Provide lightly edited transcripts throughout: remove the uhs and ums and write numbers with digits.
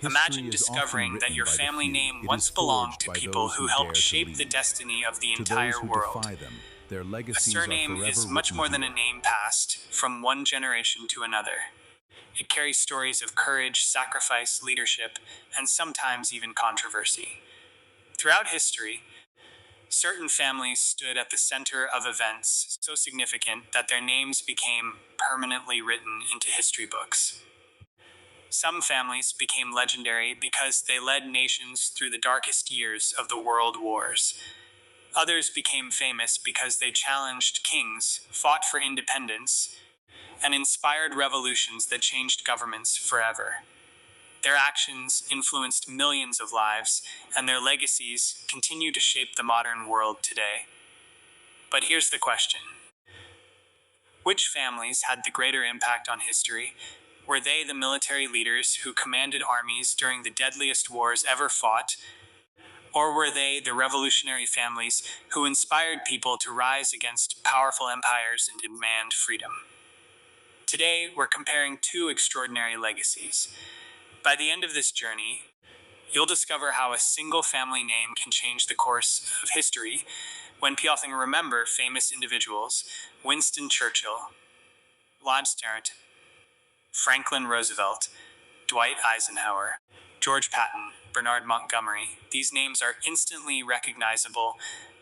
Imagine discovering that your family name once belonged to people who helped shape the destiny of the entire world. A surname is much more than a name passed from one generation to another. It carries stories of courage, sacrifice, leadership, and sometimes even controversy. Throughout history, certain families stood at the center of events so significant that their names became permanently written into history books. Some families became legendary because they led nations through the darkest years of the world wars. Others became famous because they challenged kings, fought for independence, and inspired revolutions that changed governments forever. Their actions influenced millions of lives, and their legacies continue to shape the modern world today. But here's the question. Which families had the greater impact on history? Were they the military leaders who commanded armies during the deadliest wars ever fought? Or were they the revolutionary families who inspired people to rise against powerful empires and demand freedom? Today, we're comparing two extraordinary legacies. By the end of this journey, you'll discover how a single family name can change the course of history when people remember famous individuals: Winston Churchill, Bonaparte, Franklin Roosevelt, Dwight Eisenhower, George Patton, Bernard Montgomery. These names are instantly recognizable,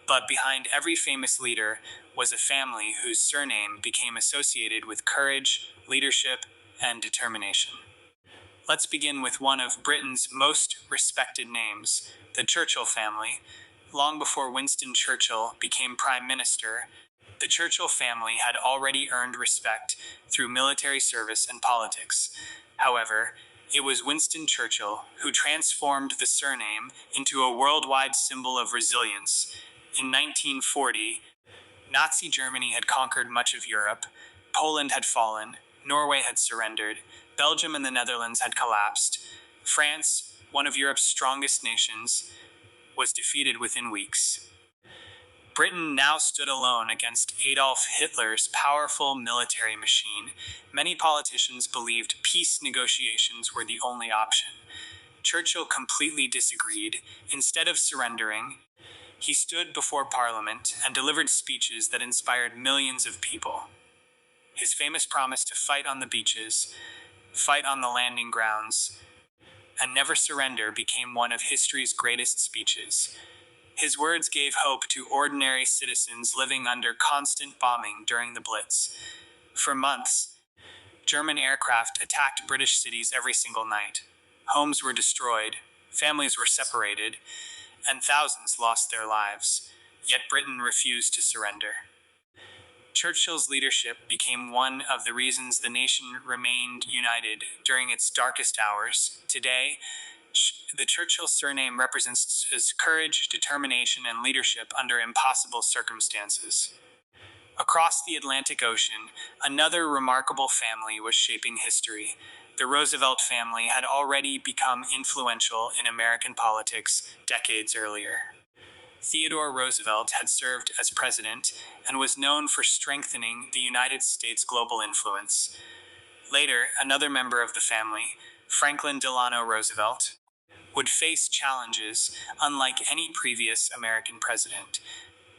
but behind every famous leader was a family whose surname became associated with courage, leadership, and determination. Let's begin with one of Britain's most respected names, the Churchill family. Long before Winston Churchill became Prime Minister, the Churchill family had already earned respect through military service and politics. However, it was Winston Churchill who transformed the surname into a worldwide symbol of resilience. In 1940, Nazi Germany had conquered much of Europe, Poland had fallen, Norway had surrendered, Belgium and the Netherlands had collapsed. France, one of Europe's strongest nations, was defeated within weeks. Britain now stood alone against Adolf Hitler's powerful military machine. Many politicians believed peace negotiations were the only option. Churchill completely disagreed. Instead of surrendering, he stood before Parliament and delivered speeches that inspired millions of people. His famous promise to fight on the beaches, fight on the landing grounds, and never surrender became one of history's greatest speeches. His words gave hope to ordinary citizens living under constant bombing during the Blitz. For months, German aircraft attacked British cities every single night. Homes were destroyed, families were separated, and thousands lost their lives. Yet Britain refused to surrender. Churchill's leadership became one of the reasons the nation remained united during its darkest hours. Today, the Churchill surname represents his courage, determination, and leadership under impossible circumstances. Across the Atlantic Ocean, another remarkable family was shaping history. The Roosevelt family had already become influential in American politics decades earlier. Theodore Roosevelt had served as president and was known for strengthening the United States' global influence. Later, another member of the family, Franklin Delano Roosevelt, would face challenges unlike any previous American president.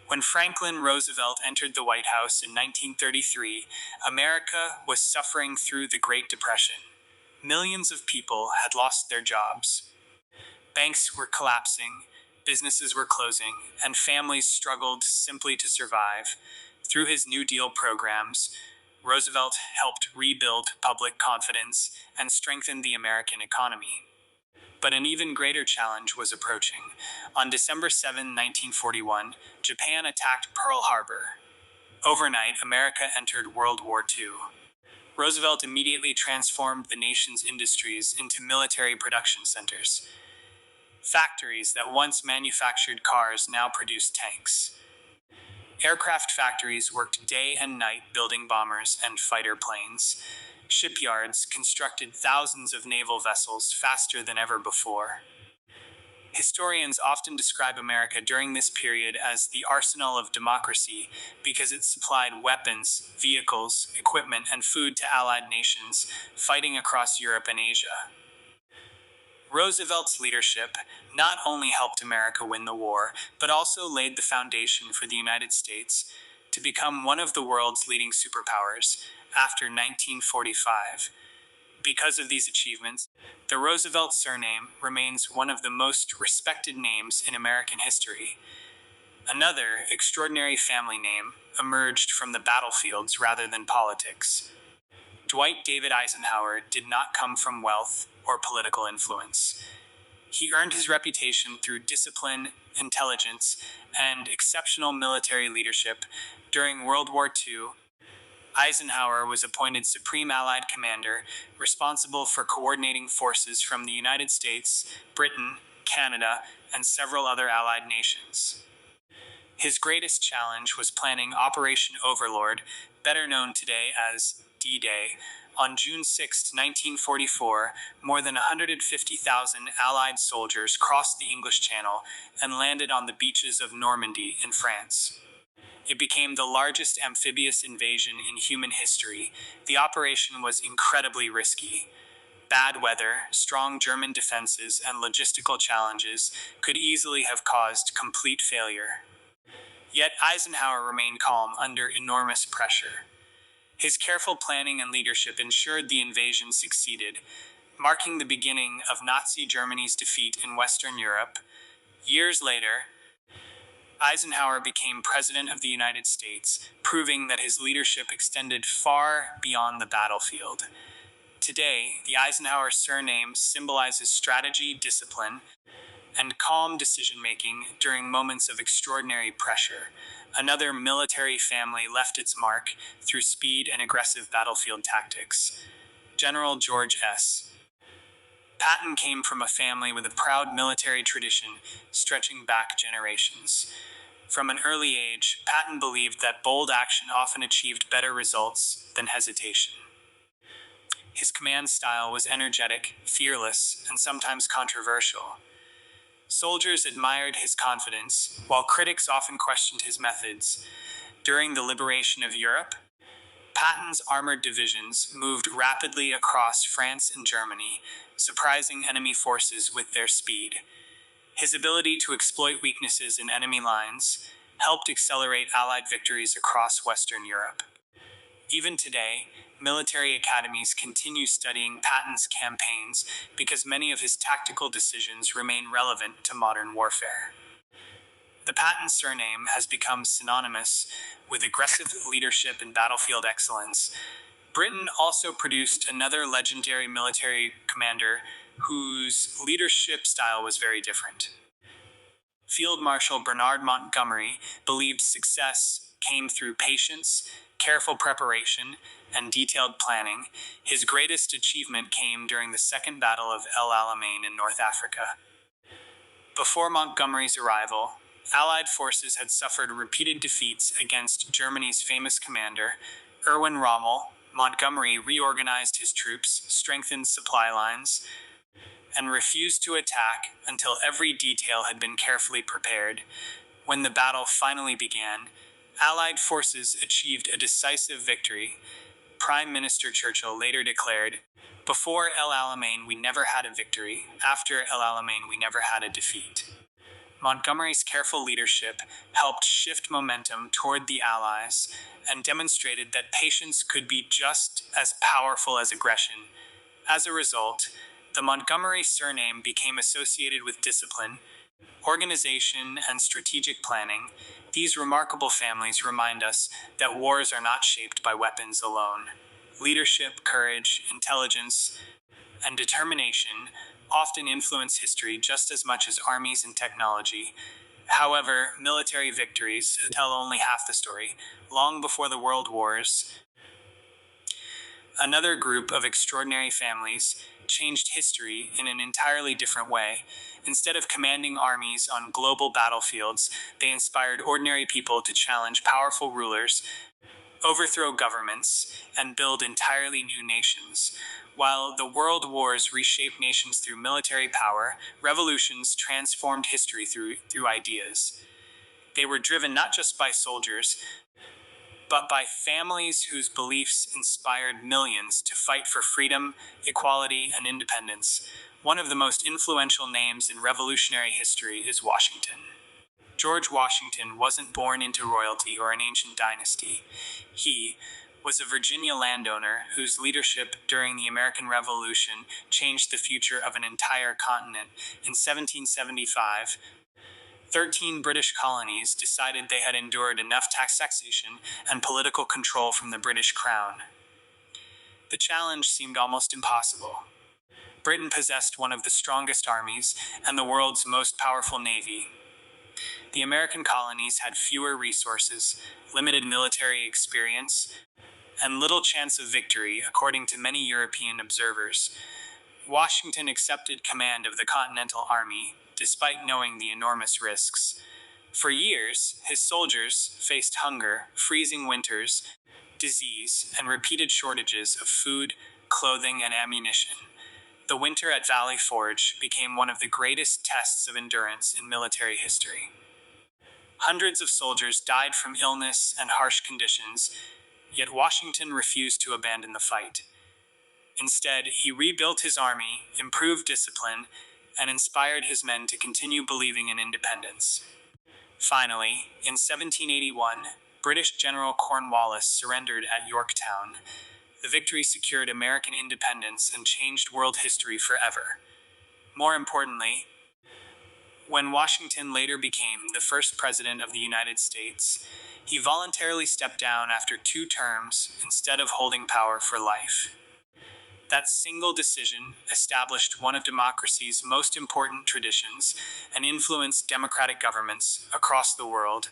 When Franklin Roosevelt entered the White House in 1933, America was suffering through the Great Depression. Millions of people had lost their jobs. Banks were collapsing, businesses were closing, and families struggled simply to survive. Through his New Deal programs, Roosevelt helped rebuild public confidence and strengthen the American economy. But an even greater challenge was approaching. On December 7, 1941, Japan attacked Pearl Harbor. Overnight, America entered World War II. Roosevelt immediately transformed the nation's industries into military production centers. Factories that once manufactured cars now produced tanks. Aircraft factories worked day and night building bombers and fighter planes. Shipyards constructed thousands of naval vessels faster than ever before. Historians often describe America during this period as the arsenal of democracy because it supplied weapons, vehicles, equipment, and food to allied nations fighting across Europe and Asia. Roosevelt's leadership not only helped America win the war, but also laid the foundation for the United States to become one of the world's leading superpowers after 1945. Because of these achievements, the Roosevelt surname remains one of the most respected names in American history. Another extraordinary family name emerged from the battlefields rather than politics. Dwight David Eisenhower did not come from wealth or political influence. He earned his reputation through discipline, intelligence, and exceptional military leadership. During World War II, Eisenhower was appointed Supreme Allied Commander, responsible for coordinating forces from the United States, Britain, Canada, and several other Allied nations. His greatest challenge was planning Operation Overlord, better known today as D-Day. On June 6, 1944, more than 150,000 Allied soldiers crossed the English Channel and landed on the beaches of Normandy in France. It became the largest amphibious invasion in human history. The operation was incredibly risky. Bad weather, strong German defenses, and logistical challenges could easily have caused complete failure. Yet Eisenhower remained calm under enormous pressure. His careful planning and leadership ensured the invasion succeeded, marking the beginning of Nazi Germany's defeat in Western Europe. Years later, Eisenhower became President of the United States, proving that his leadership extended far beyond the battlefield. Today, the Eisenhower surname symbolizes strategy, discipline, and calm decision-making during moments of extraordinary pressure. Another military family left its mark through speed and aggressive battlefield tactics. General George S. Patton came from a family with a proud military tradition stretching back generations. From an early age, Patton believed that bold action often achieved better results than hesitation. His command style was energetic, fearless, and sometimes controversial. Soldiers admired his confidence, while critics often questioned his methods. During the liberation of Europe, Patton's armored divisions moved rapidly across France and Germany, surprising enemy forces with their speed. His ability to exploit weaknesses in enemy lines helped accelerate Allied victories across Western Europe. Even today, military academies continue studying Patton's campaigns because many of his tactical decisions remain relevant to modern warfare. The Patton surname has become synonymous with aggressive leadership and battlefield excellence. Britain also produced another legendary military commander whose leadership style was very different. Field Marshal Bernard Montgomery believed success came through patience, careful preparation, and detailed planning. His greatest achievement came during the Second Battle of El Alamein in North Africa. Before Montgomery's arrival, Allied forces had suffered repeated defeats against Germany's famous commander, Erwin Rommel. Montgomery reorganized his troops, strengthened supply lines, and refused to attack until every detail had been carefully prepared. When the battle finally began, Allied forces achieved a decisive victory. Prime Minister Churchill later declared, "Before El Alamein we never had a victory, after El Alamein we never had a defeat." Montgomery's careful leadership helped shift momentum toward the Allies and demonstrated that patience could be just as powerful as aggression. As a result, the Montgomery surname became associated with discipline, organization, and strategic planning. These remarkable families remind us that wars are not shaped by weapons alone. Leadership, courage, intelligence, and determination often influence history just as much as armies and technology. However, military victories tell only half the story. Long before the World Wars, another group of extraordinary families changed history in an entirely different way. Instead of commanding armies on global battlefields, they inspired ordinary people to challenge powerful rulers, overthrow governments, and build entirely new nations. While the world wars reshaped nations through military power, revolutions transformed history through ideas. They were driven not just by soldiers, but by families whose beliefs inspired millions to fight for freedom, equality, and independence. One of the most influential names in revolutionary history is Washington. George Washington wasn't born into royalty or an ancient dynasty. He was a Virginia landowner whose leadership during the American Revolution changed the future of an entire continent. In 1775, 13 British colonies decided they had endured enough taxation and political control from the British Crown. The challenge seemed almost impossible. Britain possessed one of the strongest armies and the world's most powerful navy. The American colonies had fewer resources, limited military experience, and little chance of victory, according to many European observers. Washington accepted command of the Continental Army, despite knowing the enormous risks. For years, his soldiers faced hunger, freezing winters, disease, and repeated shortages of food, clothing, and ammunition. The winter at Valley Forge became one of the greatest tests of endurance in military history. Hundreds of soldiers died from illness and harsh conditions, yet Washington refused to abandon the fight. Instead, he rebuilt his army, improved discipline, and inspired his men to continue believing in independence. Finally, in 1781, British General Cornwallis surrendered at Yorktown. The victory secured American independence and changed world history forever. More importantly, when Washington later became the first president of the United States, he voluntarily stepped down after 2 terms instead of holding power for life. That single decision established one of democracy's most important traditions and influenced democratic governments across the world.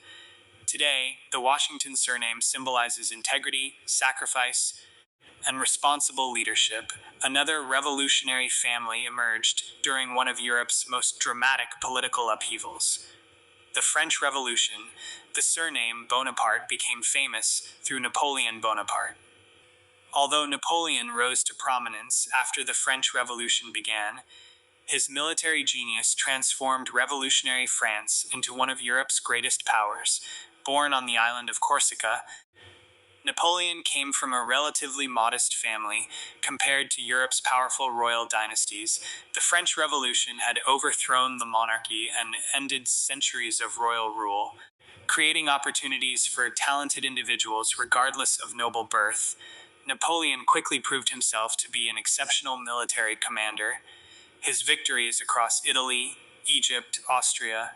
Today, the Washington surname symbolizes integrity, sacrifice, and responsible leadership. Another revolutionary family emerged during one of Europe's most dramatic political upheavals. The French Revolution. The surname Bonaparte became famous through Napoleon Bonaparte. Although Napoleon rose to prominence after the French Revolution began, his military genius transformed revolutionary France into one of Europe's greatest powers. Born on the island of Corsica, Napoleon came from a relatively modest family compared to Europe's powerful royal dynasties. The French Revolution had overthrown the monarchy and ended centuries of royal rule, creating opportunities for talented individuals regardless of noble birth. Napoleon quickly proved himself to be an exceptional military commander. His victories across Italy, Egypt, Austria,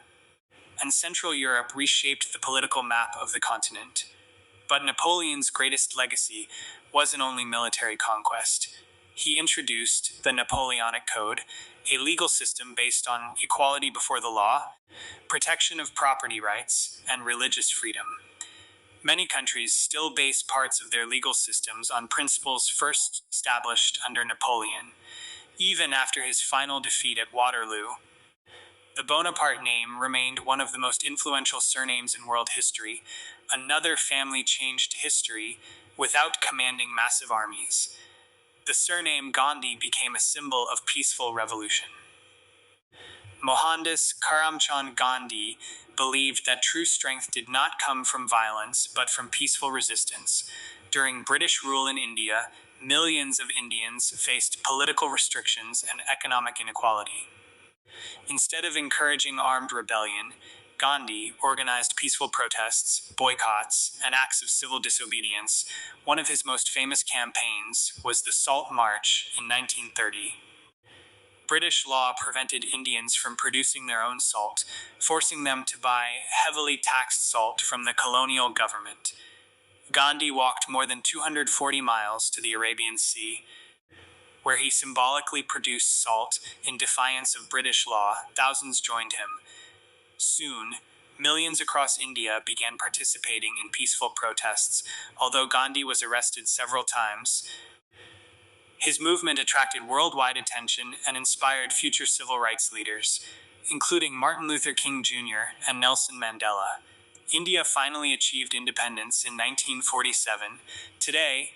and Central Europe reshaped the political map of the continent. But Napoleon's greatest legacy wasn't only military conquest. He introduced the Napoleonic Code, a legal system based on equality before the law, protection of property rights, and religious freedom. Many countries still base parts of their legal systems on principles first established under Napoleon, even after his final defeat at Waterloo. The Bonaparte name remained one of the most influential surnames in world history. Another family changed history without commanding massive armies. The surname Gandhi became a symbol of peaceful revolution. Mohandas Karamchand Gandhi believed that true strength did not come from violence, but from peaceful resistance. During British rule in India, millions of Indians faced political restrictions and economic inequality. Instead of encouraging armed rebellion, Gandhi organized peaceful protests, boycotts, and acts of civil disobedience. One of his most famous campaigns was the Salt March in 1930. British law prevented Indians from producing their own salt, forcing them to buy heavily taxed salt from the colonial government. Gandhi walked more than 240 miles to the Arabian Sea, where he symbolically produced salt in defiance of British law. Thousands joined him. Soon, millions across India began participating in peaceful protests. Although Gandhi was arrested several times, his movement attracted worldwide attention and inspired future civil rights leaders, including Martin Luther King Jr. and Nelson Mandela. India finally achieved independence in 1947. Today,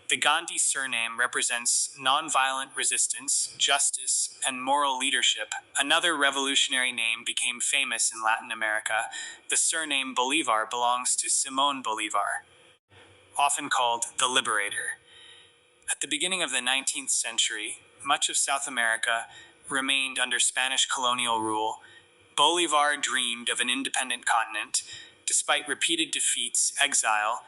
the Gandhi surname represents nonviolent resistance, justice, and moral leadership. Another revolutionary name became famous in Latin America. The surname Bolívar belongs to Simón Bolívar, often called the Liberator. At the beginning of the 19th century, much of South America remained under Spanish colonial rule, Bolívar dreamed of an independent continent. Despite repeated defeats, exile,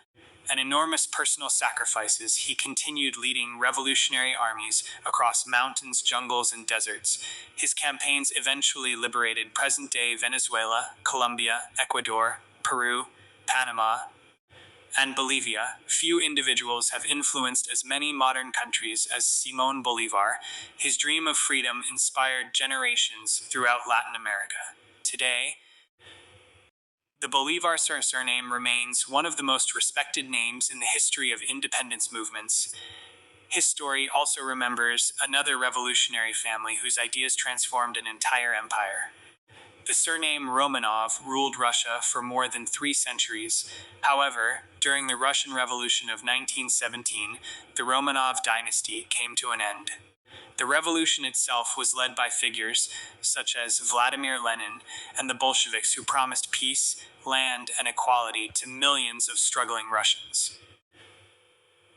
and enormous personal sacrifices, he continued leading revolutionary armies across mountains, jungles, and deserts. His campaigns eventually liberated present-day Venezuela, Colombia, Ecuador, Peru, Panama, and Bolivia. Few individuals have influenced as many modern countries as Simón Bolívar. His dream of freedom inspired generations throughout Latin America. Today, the Bolívar surname remains one of the most respected names in the history of independence movements. His story also remembers another revolutionary family whose ideas transformed an entire empire. The surname Romanov ruled Russia for more than 3 centuries. However, during the Russian Revolution of 1917, the Romanov dynasty came to an end. The revolution itself was led by figures such as Vladimir Lenin and the Bolsheviks, who promised peace, land, and equality to millions of struggling Russians.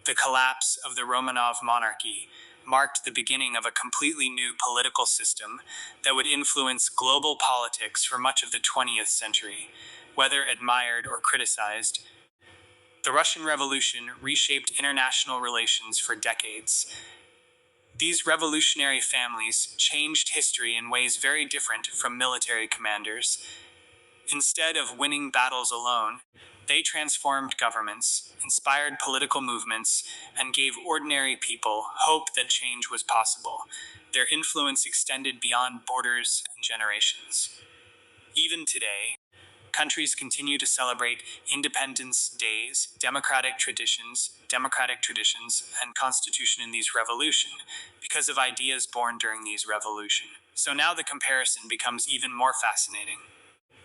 The collapse of the Romanov monarchy marked the beginning of a completely new political system that would influence global politics for much of the 20th century. Whether admired or criticized, the Russian Revolution reshaped international relations for decades. These revolutionary families changed history in ways very different from military commanders. Instead of winning battles alone, they transformed governments, inspired political movements, and gave ordinary people hope that change was possible. Their influence extended beyond borders and generations. Even today, countries continue to celebrate Independence Days, democratic traditions, and constitution in these revolution because of ideas born during these revolution. So now the comparison becomes even more fascinating.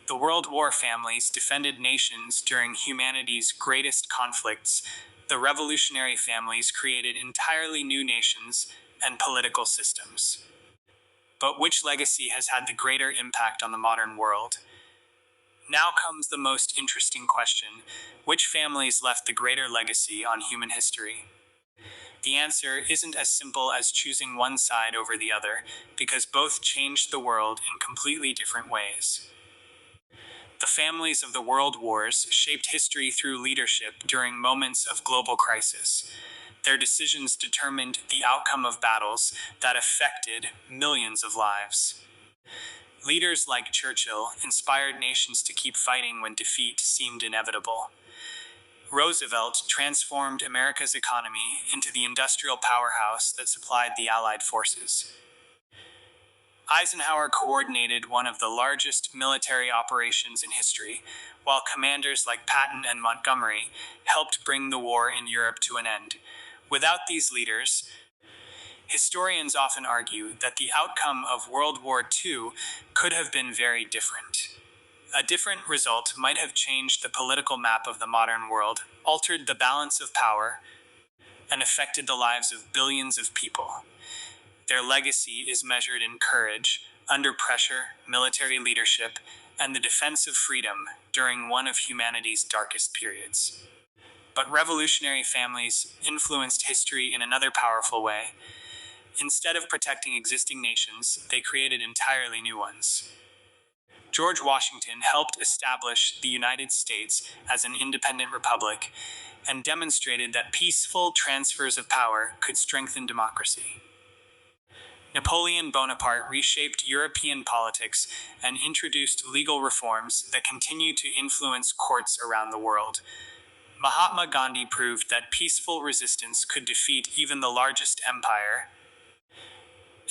The World War families defended nations during humanity's greatest conflicts. The revolutionary families created entirely new nations and political systems. But which legacy has had the greater impact on the modern world? Now comes the most interesting question. Which families left the greater legacy on human history? The answer isn't as simple as choosing one side over the other, because both changed the world in completely different ways. The families of the world wars shaped history through leadership during moments of global crisis. Their decisions determined the outcome of battles that affected millions of lives. Leaders like Churchill inspired nations to keep fighting when defeat seemed inevitable. Roosevelt transformed America's economy into the industrial powerhouse that supplied the Allied forces. Eisenhower coordinated one of the largest military operations in history, while commanders like Patton and Montgomery helped bring the war in Europe to an end. Without these leaders, historians often argue that the outcome of World War II could have been very different. A different result might have changed the political map of the modern world, altered the balance of power, and affected the lives of billions of people. Their legacy is measured in courage, under pressure, military leadership, and the defense of freedom during one of humanity's darkest periods. But revolutionary families influenced history in another powerful way. Instead of protecting existing nations, they created entirely new ones. George Washington helped establish the United States as an independent republic and demonstrated that peaceful transfers of power could strengthen democracy. Napoleon Bonaparte reshaped European politics and introduced legal reforms that continue to influence courts around the world. Mahatma Gandhi proved that peaceful resistance could defeat even the largest empire,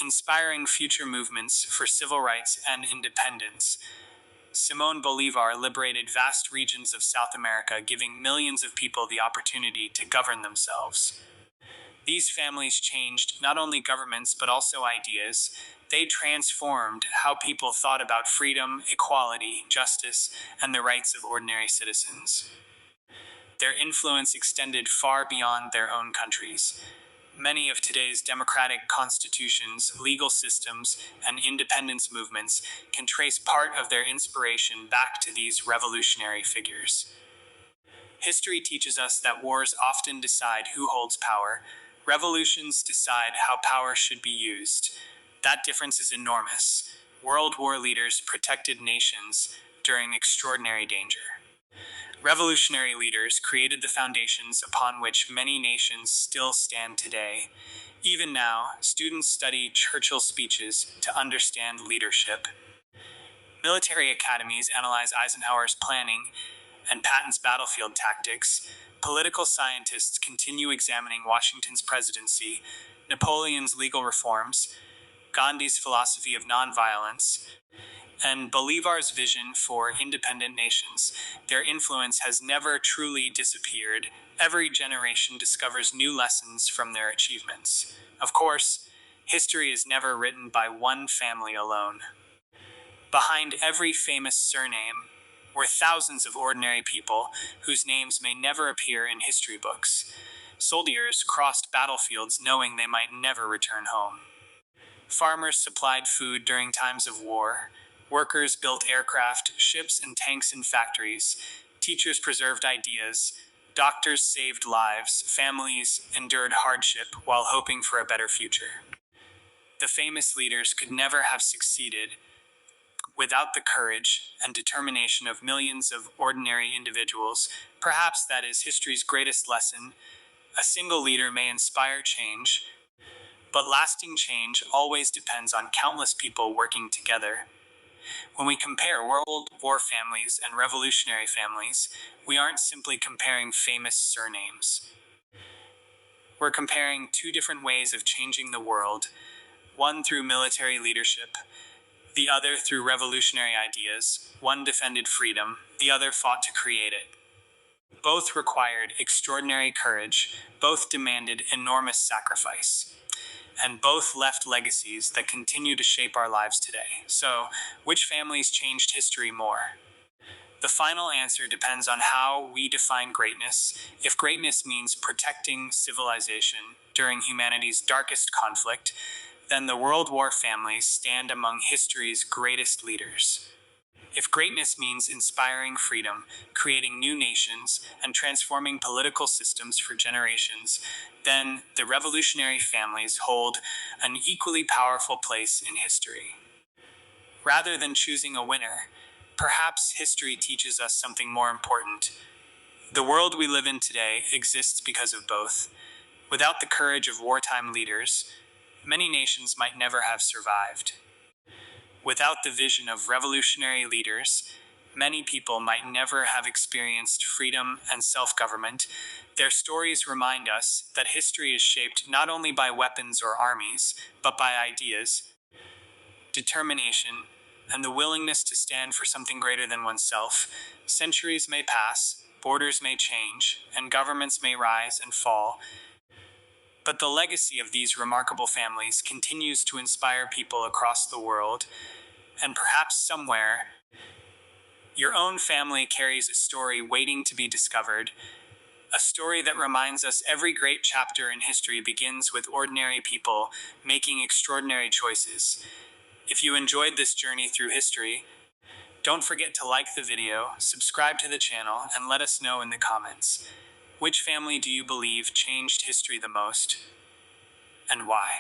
inspiring future movements for civil rights and independence. Simón Bolívar liberated vast regions of South America, giving millions of people the opportunity to govern themselves. These families changed not only governments but also ideas. They transformed how people thought about freedom, equality, justice, and the rights of ordinary citizens. Their influence extended far beyond their own countries. Many of today's democratic constitutions, legal systems, and independence movements can trace part of their inspiration back to these revolutionary figures. History teaches us that wars often decide who holds power. Revolutions decide how power should be used. That difference is enormous. World War leaders protected nations during extraordinary danger. Revolutionary leaders created the foundations upon which many nations still stand today. Even now, students study Churchill's speeches to understand leadership. Military academies analyze Eisenhower's planning and Patton's battlefield tactics. Political scientists continue examining Washington's presidency, Napoleon's legal reforms, Gandhi's philosophy of nonviolence, and Bolívar's vision for independent nations. Their influence has never truly disappeared. Every generation discovers new lessons from their achievements. Of course, history is never written by one family alone. Behind every famous surname were thousands of ordinary people whose names may never appear in history books. Soldiers crossed battlefields knowing they might never return home. Farmers supplied food during times of war. Workers built aircraft, ships, and tanks in factories. Teachers preserved ideas. Doctors saved lives. Families endured hardship while hoping for a better future. The famous leaders could never have succeeded without the courage and determination of millions of ordinary individuals. Perhaps that is history's greatest lesson. A single leader may inspire change, but lasting change always depends on countless people working together. When we compare World War families and revolutionary families, we aren't simply comparing famous surnames. We're comparing two different ways of changing the world, one through military leadership, the other through revolutionary ideas. One defended freedom, the other fought to create it. Both required extraordinary courage, both demanded enormous sacrifice, and both left legacies that continue to shape our lives today. So, which families changed history more? The final answer depends on how we define greatness. If greatness means protecting civilization during humanity's darkest conflict, then the World War families stand among history's greatest leaders. If greatness means inspiring freedom, creating new nations, and transforming political systems for generations, then the revolutionary families hold an equally powerful place in history. Rather than choosing a winner, perhaps history teaches us something more important. The world we live in today exists because of both. Without the courage of wartime leaders, many nations might never have survived. Without the vision of revolutionary leaders, many people might never have experienced freedom and self-government. Their stories remind us that history is shaped not only by weapons or armies, but by ideas, determination, and the willingness to stand for something greater than oneself. Centuries may pass, borders may change, and governments may rise and fall, but the legacy of these remarkable families continues to inspire people across the world. And perhaps somewhere, your own family carries a story waiting to be discovered, a story that reminds us every great chapter in history begins with ordinary people making extraordinary choices. If you enjoyed this journey through history, don't forget to like the video, subscribe to the channel, and let us know in the comments. Which family do you believe changed history the most, and why?